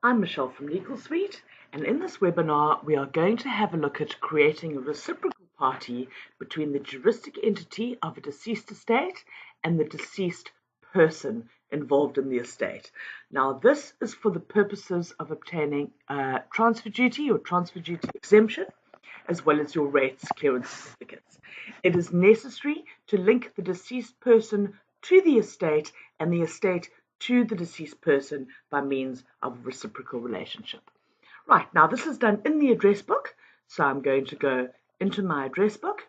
I'm Michelle from Legal Suite, and in this webinar we are going to have a look at creating a reciprocal party between the juristic entity of a deceased estate and the deceased person involved in the estate. Now this is for the purposes of obtaining transfer duty or transfer duty exemption, as well as your rates clearance certificates. It is necessary to link the deceased person to the estate and the estate to the deceased person by means of a reciprocal relationship. Right, now this is done in the address book, so I'm going to go into my address book,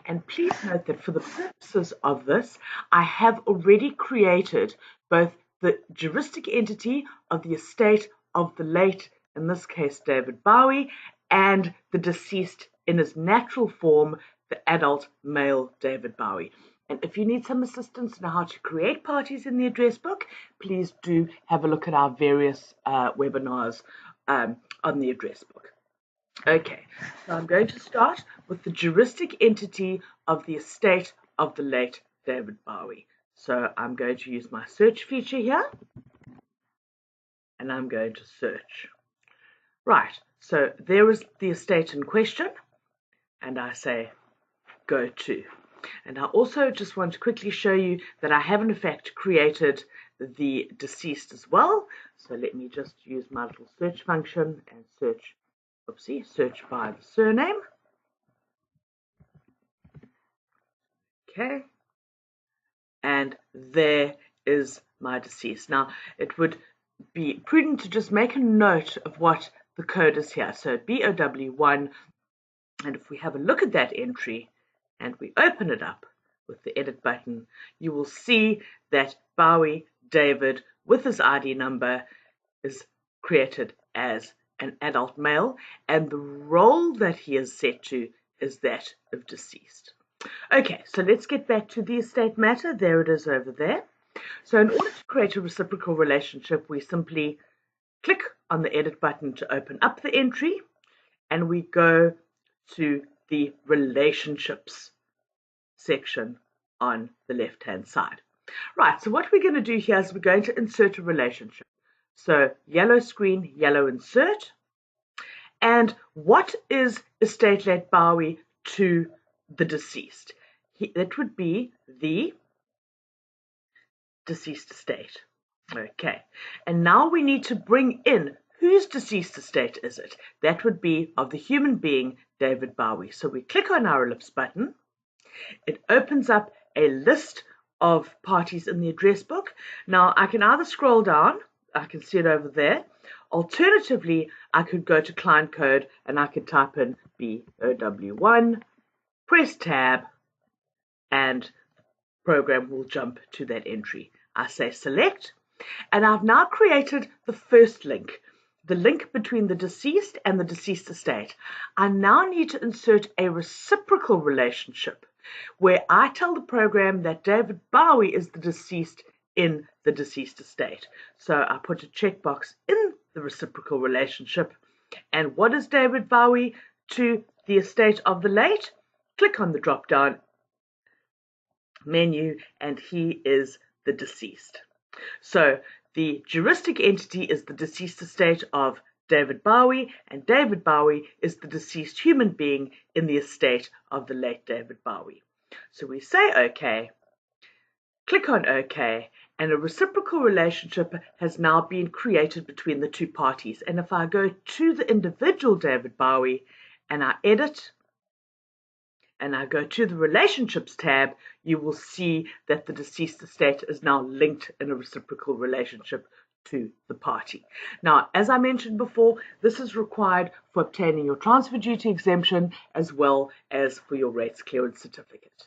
and please note that for the purposes of this, I have already created both the juristic entity of the estate of the late, in this case David Bowie, and the deceased in his natural form, the adult male David Bowie. And if you need some assistance on how to create parties in the address book, please do have a look at our various webinars on the address book. Okay, so I'm going to start with the juristic entity of the estate of the late David Bowie. So I'm going to use my search feature here, and I'm going to search. Right, so there is the estate in question, and I say go to. And I also just want to quickly show you that I have in fact created the deceased as well. So let me just use my little search function and search by the surname. Okay. And there is my deceased. Now it would be prudent to just make a note of what the code is here. So BOW1, and if we have a look at that entry, and we open it up with the edit button, you will see that Bowie David with his ID number is created as an adult male, and the role that he is set to is that of deceased. Okay, so let's get back to the estate matter. There it is over there. So in order to create a reciprocal relationship, we simply click on the edit button to open up the entry, and we go to the relationships section on the left hand side. Right, so what we're going to do here is we're going to insert a relationship. So yellow screen, yellow insert. And what is estate late Bowie to the deceased? That would be the deceased estate. Okay, and now we need to bring in whose deceased estate is it? That would be of the human being David Bowie. So we click on our ellipse button. It opens up a list of parties in the address book. Now I can either scroll down, I can see it over there. Alternatively, I could go to client code and I could type in BOW1, press tab, and the program will jump to that entry. I say select, and I've now created the first link, the link between the deceased and the deceased estate. I now need to insert a reciprocal relationship where I tell the program that David Bowie is the deceased in the deceased estate. So I put a checkbox in the reciprocal relationship. And what is David Bowie to the estate of the late? Click on the drop-down menu, and he is the deceased. So the juristic entity is the deceased estate of David Bowie, and David Bowie is the deceased human being in the estate of the late David Bowie. So we say OK, click on OK, and a reciprocal relationship has now been created between the two parties. And if I go to the individual David Bowie and I edit, and I go to the relationships tab, you will see that the deceased estate is now linked in a reciprocal relationship to the party. Now, as I mentioned before, this is required for obtaining your transfer duty exemption as well as for your rates clearance certificate.